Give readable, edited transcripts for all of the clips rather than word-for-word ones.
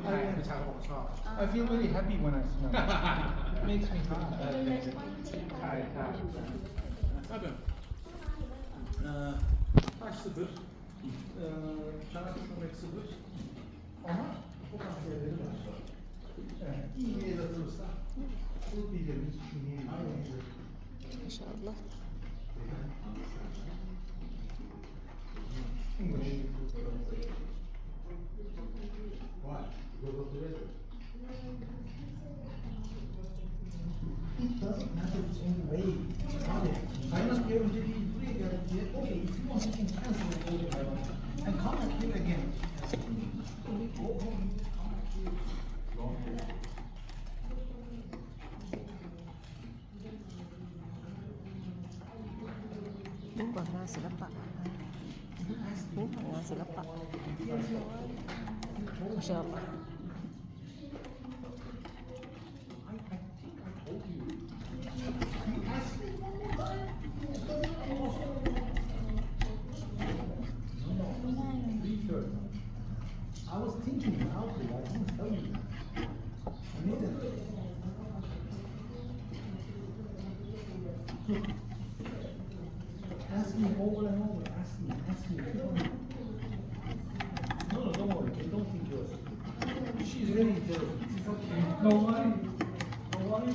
ใช่ผู้ชายเขาบอกชอบ I feel very happy when I smell it. It makes me happy. ใช่ใช่ Tabii. Kaç sıfır? Şarap içmek sıfır. Ama bu tavsiyeleri var. Evet, iyi bir el atılırsa bu bildiğimiz düşünmeyi Maşallah. English. Vay. Yolu duruyor. It doesn't matter which any way. Abi, kaynak bir önce değil, buraya geldik diye, okay, if you want something, cancel it, go to kaynak. And come back here again. Đúng còn ngaศิลปะđúng còn ngaศิลปะมาชาอัลลอฮ์ I was thinking about it, I didn't tell you that. I made it. Ask me over and over, ask me. No, don't worry, don't think yours. She's very intelligent. It's okay. No worry. Don't worry.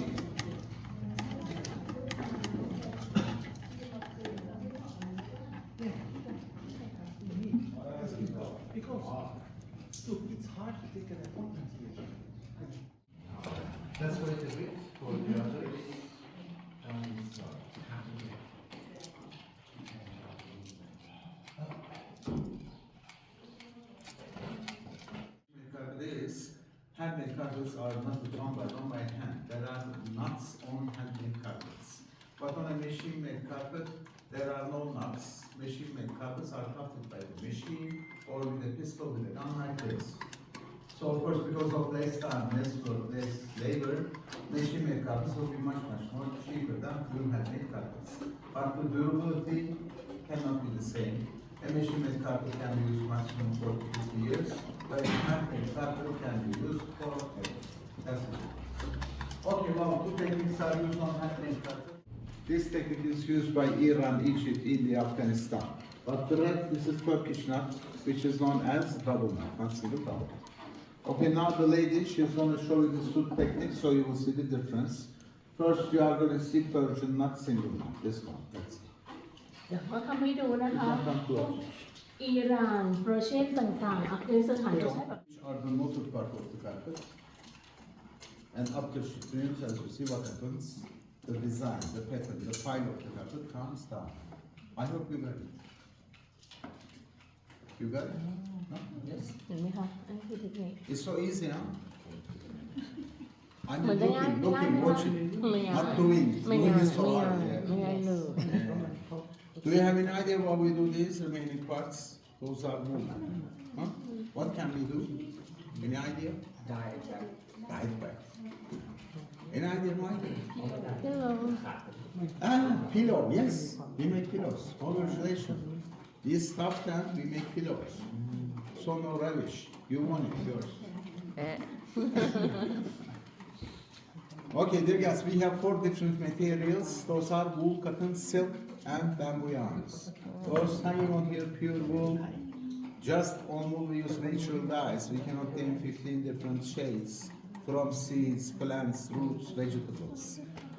Yeah. Because look, it's hard to take an appointment here. Let's wait a bit for the others. This handmade carpets are not drawn by hand. There are nuts on handmade carpets. But on a machine-made carpet, there are no nuts. Machine-made carpets are tufted by the machine or with a pistol with a gun like this. So of course, because of less time, less labor, machine-made carpets will be much more cheaper than real handmade carpets. But the durability cannot be the same. A machine-made carpet can be used maximum for 50 years, but a handmade carpet can be used forever. That's it. Okay, well, two techniques are used on handmade carpet. This technique is used by Iran, Egypt, India, Afghanistan. But the red, this is Turkish knot, which is known as double knot, not single double. Okay, now the lady, she's going to show you the suit technique, so you will see the difference. First, you are going to see Persian knot, single knot, this one, that's it. เดี๋ยวเขาทำให้ดูนะคะ Come พวก close. อิหร่านเปอร์เซียนต่างๆอัฟกานิสถานจะใช้แบบ Which are the knotted part of the carpet. And after she trims, as you see what happens, the design, the pattern, the pile of the carpet comes down. I hope you got it. You got it? No? Yes? เห็นไหมคะอันนี้คือเทคนิค It's so easy, huh? I'm เหมือนได้ง่าย looking, watching, ไม่ง่าย not doing. ไม่ Doing ง่าย is so ไม่ง่าย hard. Yeah. ไม่ง่ายเลย Do you have any idea why we do these remaining parts? Those are movement. Huh? What can we do? Any idea? Dye back. Any idea why? Hello Pillow, yes. We make pillows. Congratulations. These stuff then we make pillows. So no rubbish. You want it, yours. เอ๊ะ Okay, dear guys, we have 4 different materials. Those are wool, cotton, silk, and bamboo yarns. Those hanging on here, pure wool. Just on wool, we use natural dyes. We can obtain 15 different shades from seeds, plants, roots, vegetables.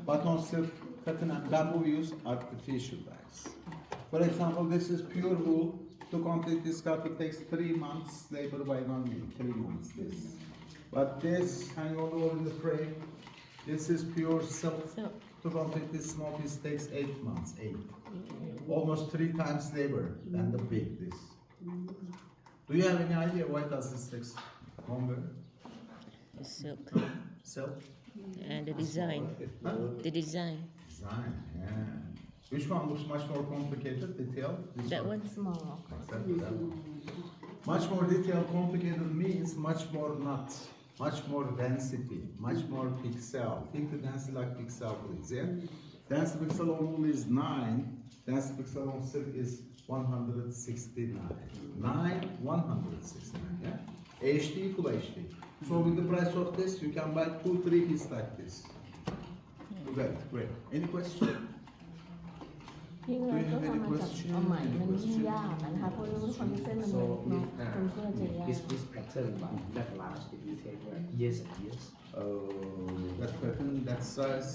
But on silk, cotton, and bamboo, we use artificial dyes. For example, this is pure wool. To complete this carpet takes 3 months, labor by 1 week, 3 months. This. But this, hanging all over the frame, this is pure silk. Silk. To complete this small piece takes 8 months, 8. Almost 3 times labor than the big this. Do you have any idea why does this take longer? silk Silk? and the design Huh? the design Design, yeah. Which one looks much more complicated, detailed? This that one small That one. Much more detailed, complicated means much more nuts, much more density, much more pixel. Think the density like pixel, please, yeah? Density pixel on wool is 9, density pixel on silk is 169. 9, 169, yeah? HD, full HD. So with the price of this, you can buy 2-3 pieces like this. Okay, great. Any question? ยิ่งเราก็ทำมาจากเอาใหม่มันยิ่งยากนะคะเพราะว่าคอนเซ็ปต์มัน So เนาะ if มันก็จะยาก this pattern but that large, if you take years and years. That pattern, that size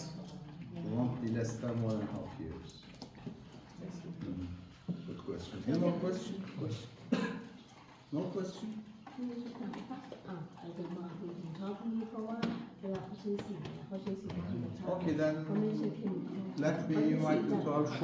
won't be less than 1.5 years. Good question. Any more question? No question? อาจจะมาดูถึงชอบที่เพราะว่าเวลาเขาซื้อสีเขาซื้อสีที่เขาชอบ Okay, then เขาไม่ใช่พิมพ์ let me invite you to our shop.